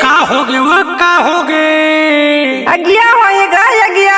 का हो गए वो का हो गए अगिया होएगा अगिया।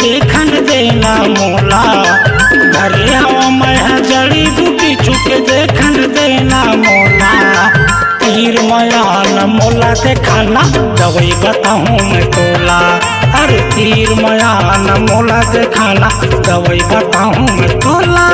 देखन देना मोला घरे हवा मैं जड़ी बूटी छुके देखन देना मोला तीर मयान मोला देखाना दवाई बताऊँ मैं तोला। अरे तीर मयान मोला देखाना दवाई बताऊँ मैं तोला।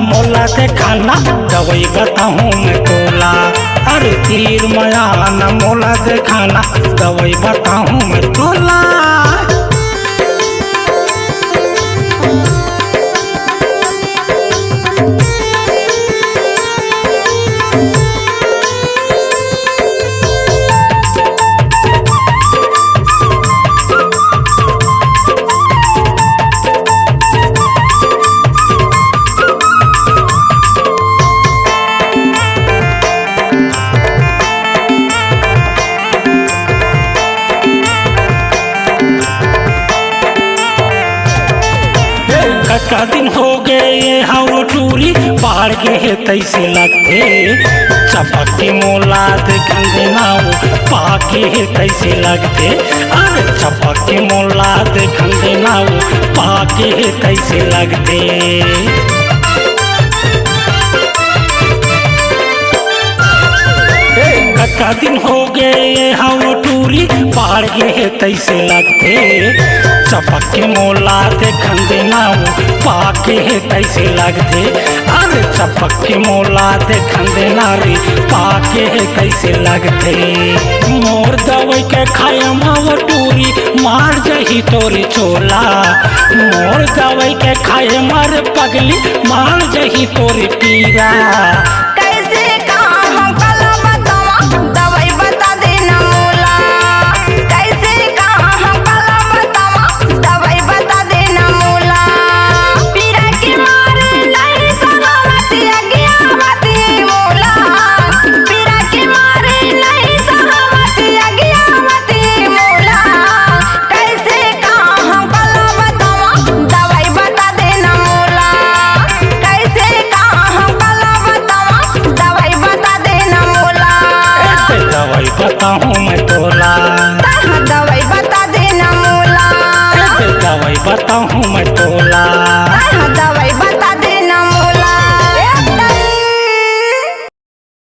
मोला देखाना दवाई बताऊँ मैं तोला। अरे तीर मयान मोला देखाना दवाई बताऊँ मैं तोला। का दिन हो गए हवा टूरी बाढ़ के तैसे लगते चपक के मोला देखन देना वो पाके तैसे लगते। अरे चपक के मोला देखन देना वो पाके तैसे लगते। का दिन हो गए हवा टूरी बाढ़ के तैसे लगते चपक के मोला देखन देना वो पाके तैसे लगते। अरे चपक के मोला देखन देना रे पाके तैसे लगते। मोर दवाई के खाया मावा टूरी मार जही तोरी चोला। मोर दवाई के खाए मार पगली मार जही तोरी पीरा। बताऊँ मैं तोला। दवाई बता देना मोला। दवाई बताऊँ मैं तोला।